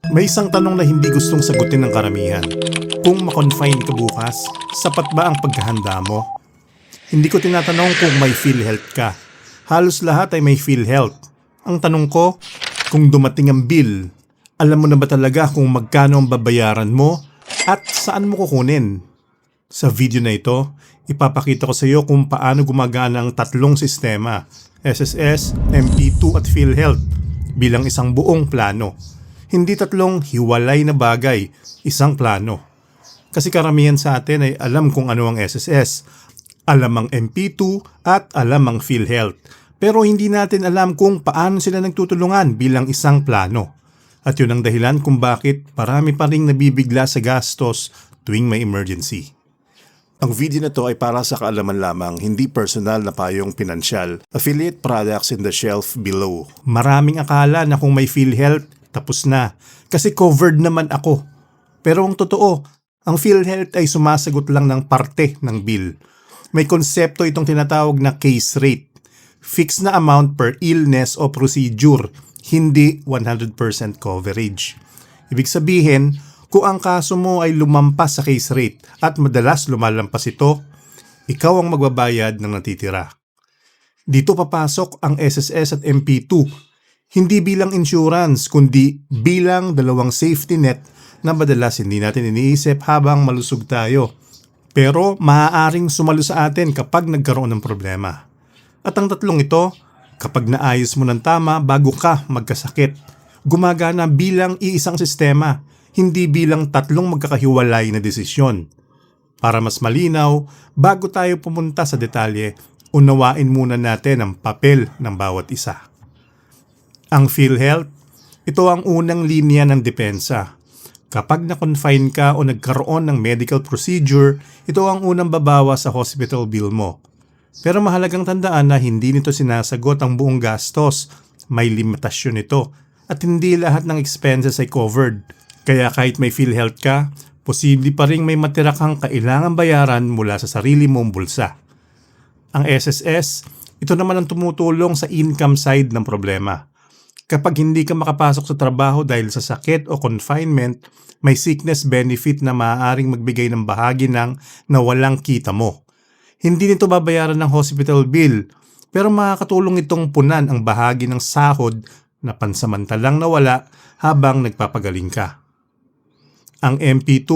May isang tanong na hindi gustong sagutin ng karamihan. Kung makonfine ka bukas, sapat ba ang paghahanda mo? Hindi ko tinatanong kung may PhilHealth ka. Halos lahat ay may PhilHealth. Ang tanong ko, kung dumating ang bill, alam mo na ba talaga kung magkano ang babayaran mo at saan mo kukunin? Sa video na ito, ipapakita ko sa iyo kung paano gumagana ang tatlong sistema, SSS, MP2 at PhilHealth, bilang isang buong plano. Hindi tatlong hiwalay na bagay, isang plano. Kasi karamihan sa atin ay alam kung ano ang SSS, alam ang MP2 at alam ang PhilHealth. Pero hindi natin alam kung paano sila nagtutulungan bilang isang plano. At yun ang dahilan kung bakit marami pa ring nabibigla sa gastos tuwing may emergency. Ang video na to ay para sa kaalaman lamang, hindi personal na payong pinansyal. Affiliate products in the shelf below. Maraming akala na kung may PhilHealth, tapos na. Kasi covered naman ako. Pero ang totoo, ang PhilHealth ay sumasagot lang ng parte ng bill. May konsepto itong tinatawag na case rate. Fixed na amount per illness o procedure, hindi 100% coverage. Ibig sabihin, kung ang kaso mo ay lumampas sa case rate at madalas lumalampas ito, ikaw ang magbabayad ng natitira. Dito papasok ang SSS at MP2. Hindi bilang insurance, kundi bilang dalawang safety net na madalas hindi natin iniisip habang malusog tayo. Pero maaaring sumalo sa atin kapag nagkaroon ng problema. At ang tatlong ito, kapag naayos mo ng tama bago ka magkasakit, gumagana bilang iisang sistema, hindi bilang tatlong magkakahiwalay na desisyon. Para mas malinaw, bago tayo pumunta sa detalye, unawain muna natin ang papel ng bawat isa. Ang PhilHealth, ito ang unang linya ng depensa. Kapag na-confine ka o nagkaroon ng medical procedure, ito ang unang babawa sa hospital bill mo. Pero mahalagang tandaan na hindi nito sinasagot ang buong gastos. May limitasyon ito at hindi lahat ng expenses ay covered. Kaya kahit may PhilHealth ka, posible pa ring may matira kang kailangang bayaran mula sa sarili mong bulsa. Ang SSS, ito naman ang tumutulong sa income side ng problema. Kapag hindi ka makapasok sa trabaho dahil sa sakit o confinement, may sickness benefit na maaaring magbigay ng bahagi ng nawalang kita mo. Hindi nito babayaran ng hospital bill, pero makakatulong itong punan ang bahagi ng sahod na pansamantalang nawala habang nagpapagaling ka. Ang MP2,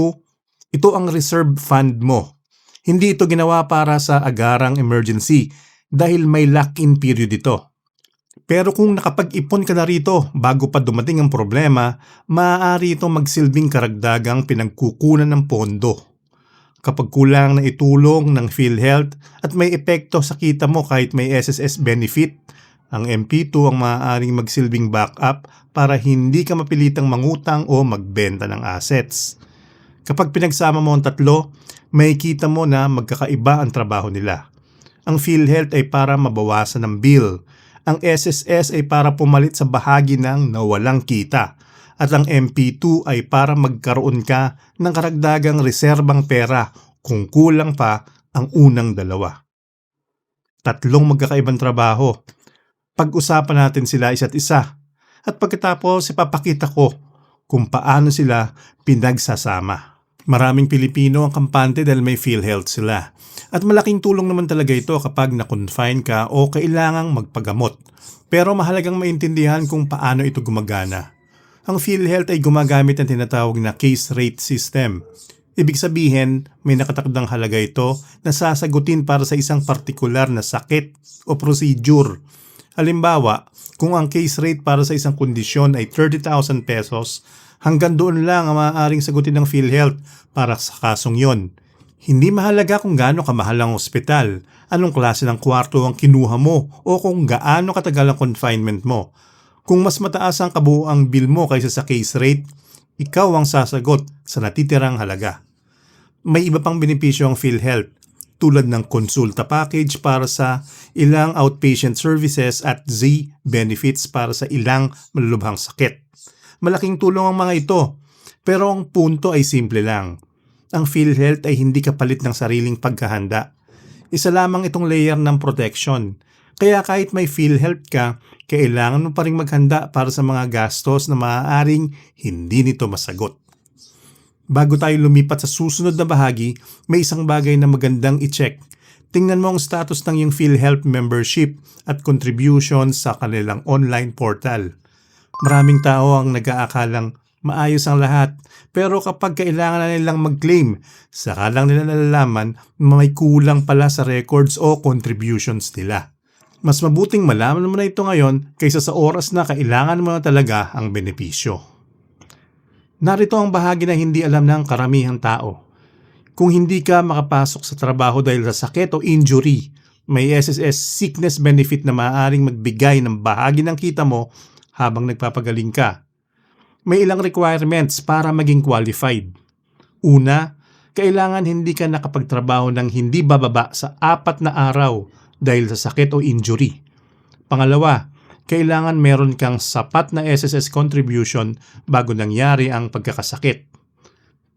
ito ang reserve fund mo. Hindi ito ginawa para sa agarang emergency dahil may lock-in period ito. Pero kung nakapag-ipon ka na rito bago pa dumating ang problema, maaari itong magsilbing karagdagang pinagkukunan ng pondo. Kapag kulang na itulong ng PhilHealth at may epekto sa kita mo kahit may SSS benefit, ang MP2 ang maaaring magsilbing backup para hindi ka mapilitang mangutang o magbenta ng assets. Kapag pinagsama mo ang tatlo, may kita mo na magkakaiba ang trabaho nila. Ang PhilHealth ay para mabawasan ng bill. Ang SSS ay para pumalit sa bahagi ng nawalang kita at ang MP2 ay para magkaroon ka ng karagdagang reserbang pera kung kulang pa ang unang dalawa. Tatlong magkakaibang trabaho. Pag-usapan natin sila isa't isa at pagkatapos ipapakita ko kung paano sila pinagsasama. Maraming Pilipino ang kampante dahil may PhilHealth sila. At malaking tulong naman talaga ito kapag na-confine ka o kailangang magpagamot. Pero mahalagang maintindihan kung paano ito gumagana. Ang PhilHealth ay gumagamit ng tinatawag na case rate system. Ibig sabihin, may nakatakdang halaga ito na sasagutin para sa isang partikular na sakit o procedure. Halimbawa, kung ang case rate para sa isang kondisyon ay 30,000 pesos, hanggang doon lang ang maaaring sagutin ng PhilHealth para sa kasong yon. Hindi mahalaga kung gaano kamahal ang ospital, anong klase ng kwarto ang kinuha mo o kung gaano katagal ang confinement mo. Kung mas mataas ang kabuuang bill mo kaysa sa case rate, ikaw ang sasagot sa natitirang halaga. May iba pang benepisyo ang PhilHealth tulad ng konsulta package para sa ilang outpatient services at Z benefits para sa ilang malulubhang sakit. Malaking tulong ang mga ito, pero ang punto ay simple lang. Ang PhilHealth ay hindi kapalit ng sariling pagkahanda. Isa lamang itong layer ng protection. Kaya kahit may PhilHealth ka, kailangan mo pa rin maghanda para sa mga gastos na maaaring hindi nito masagot. Bago tayo lumipat sa susunod na bahagi, may isang bagay na magandang i-check. Tingnan mo ang status ng iyong PhilHealth membership at contributions sa kanilang online portal. Maraming tao ang nag-aakalang maayos ang lahat, pero kapag kailangan na nilang mag-claim, saka lang nila nalalaman na may kulang pala sa records o contributions nila. Mas mabuting malaman mo na ito ngayon kaysa sa oras na kailangan mo na talaga ang benepisyo. Narito ang bahagi na hindi alam ng karamihang tao. Kung hindi ka makapasok sa trabaho dahil sa sakit o injury, may SSS sickness benefit na maaaring magbigay ng bahagi ng kita mo habang nagpapagaling ka. May ilang requirements para maging qualified. Una, kailangan hindi ka nakapagtrabaho ng hindi bababa sa 4 na araw dahil sa sakit o injury. Pangalawa, kailangan meron kang sapat na SSS contribution bago nangyari ang pagkakasakit.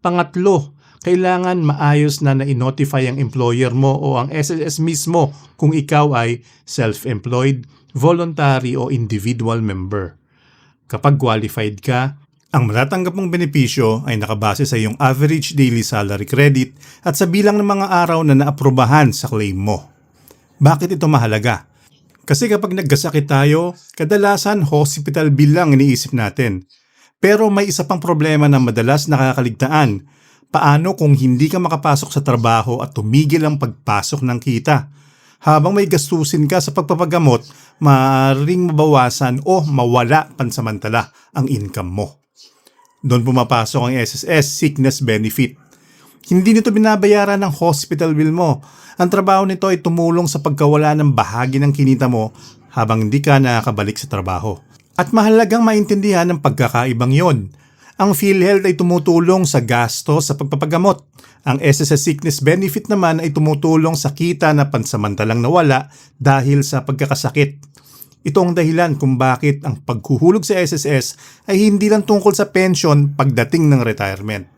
Pangatlo, kailangan maayos na na-notify ang employer mo o ang SSS mismo kung ikaw ay self-employed, voluntary o individual member. Kapag qualified ka, ang matatanggap mong benepisyo ay nakabase sa iyong average daily salary credit at sa bilang ng mga araw na naaprubahan sa claim mo. Bakit ito mahalaga? Kasi kapag nagkasakit tayo, kadalasan hospital bill lang iniisip natin. Pero may isa pang problema na madalas nakakaligtaan. Paano kung hindi ka makapasok sa trabaho at tumigil ang pagpasok ng kita? Habang may gastusin ka sa pagpapagamot, maaaring mabawasan o mawala pansamantala ang income mo. Doon pumapasok ang SSS sickness benefit. Hindi nito binabayaran ng hospital bill mo. Ang trabaho nito ay tumulong sa pagkawala ng bahagi ng kinita mo habang hindi ka nakakabalik sa trabaho. At mahalagang maintindihan ang pagkakaibang yon. Ang PhilHealth ay tumutulong sa gasto sa pagpapagamot. Ang SSS sickness benefit naman ay tumutulong sa kita na pansamantalang nawala dahil sa pagkakasakit. Ito ang dahilan kung bakit ang paghuhulog sa SSS ay hindi lang tungkol sa pension pagdating ng retirement.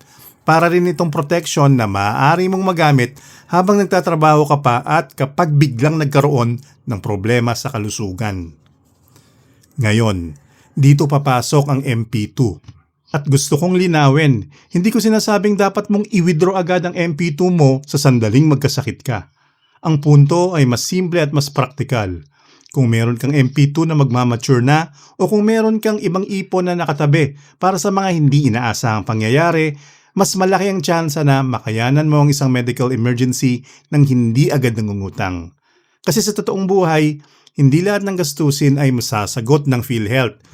Para rin itong protection na maaari mong magamit habang nagtatrabaho ka pa at kapag biglang nagkaroon ng problema sa kalusugan. Ngayon, dito papasok ang MP2. At gusto kong linawin, hindi ko sinasabing dapat mong i-withdraw agad ang MP2 mo sa sandaling magkasakit ka. Ang punto ay mas simple at mas praktikal. Kung meron kang MP2 na magmamature na o kung meron kang ibang ipon na nakatabi para sa mga hindi inaasahang pangyayari, mas malaki ang tsansa na makayanan mo ang isang medical emergency nang hindi agad nangungutang. Kasi sa totoong buhay, hindi lahat ng gastusin ay masasagot ng PhilHealth.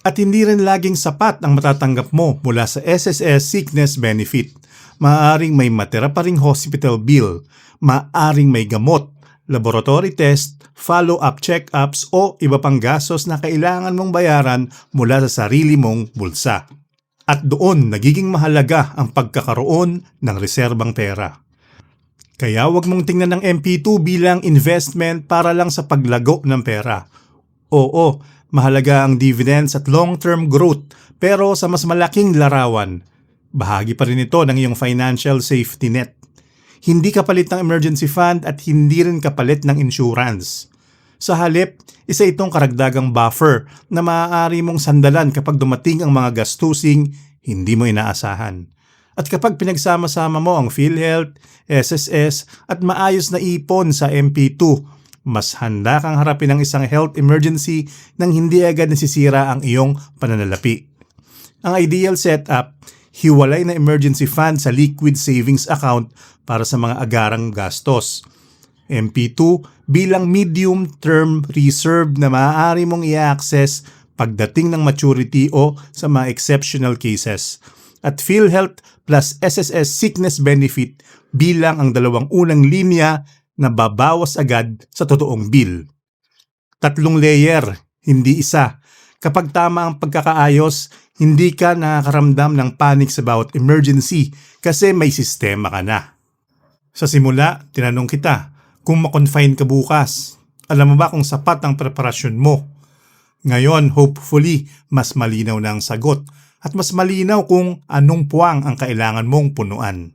At hindi rin laging sapat ang matatanggap mo mula sa SSS sickness benefit. Maaaring may matira pa ring hospital bill, maaaring may gamot, laboratory test, follow-up check-ups o iba pang gastos na kailangan mong bayaran mula sa sarili mong bulsa. At doon nagiging mahalaga ang pagkakaroon ng reserbang pera. Kaya huwag mong tingnan ng MP2 bilang investment para lang sa paglago ng pera. Oo, mahalaga ang dividends at long-term growth pero sa mas malaking larawan, bahagi pa rin ito ng iyong financial safety net. Hindi kapalit ng emergency fund at hindi rin kapalit ng insurance. Sa halip, isa itong karagdagang buffer na maaari mong sandalan kapag dumating ang mga gastusing hindi mo inaasahan. At kapag pinagsama-sama mo ang PhilHealth, SSS at maayos na ipon sa MP2, mas handa kang harapin ang isang health emergency nang hindi agad nasisira ang iyong pananalapi. Ang ideal setup, hiwalay na emergency fund sa liquid savings account para sa mga agarang gastos. MP2 bilang medium-term reserve na maaari mong i-access pagdating ng maturity o sa mga exceptional cases. At PhilHealth plus SSS sickness benefit bilang ang dalawang unang linya na babawas agad sa totoong bill. 3 layer, hindi isa. Kapag tama ang pagkakaayos, hindi ka nakakaramdam ng panic about emergency kasi may sistema ka na. Sa simula, tinanong kita, kung ma-confine ka bukas, alam mo ba kung sapat ang preparasyon mo? Ngayon, hopefully, mas malinaw na ang sagot at mas malinaw kung anong puwang ang kailangan mong punuan.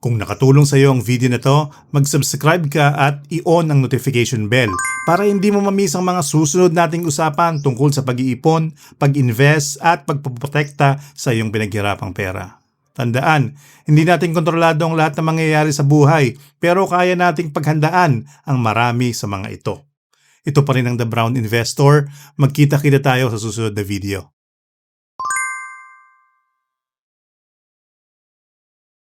Kung nakatulong sa iyo ang video na to, mag-subscribe ka at i-on ang notification bell para hindi mo mamiss ang mga susunod nating usapan tungkol sa pag-iipon, pag-invest at pagpoprotekta sa iyong pinaghirapang pera. Tandaan, hindi natin kontrolado ang lahat ng mangyayari sa buhay, pero kaya nating paghandaan ang marami sa mga ito. Ito pa rin ang The Brown Investor. Magkita-kita tayo sa susunod na video.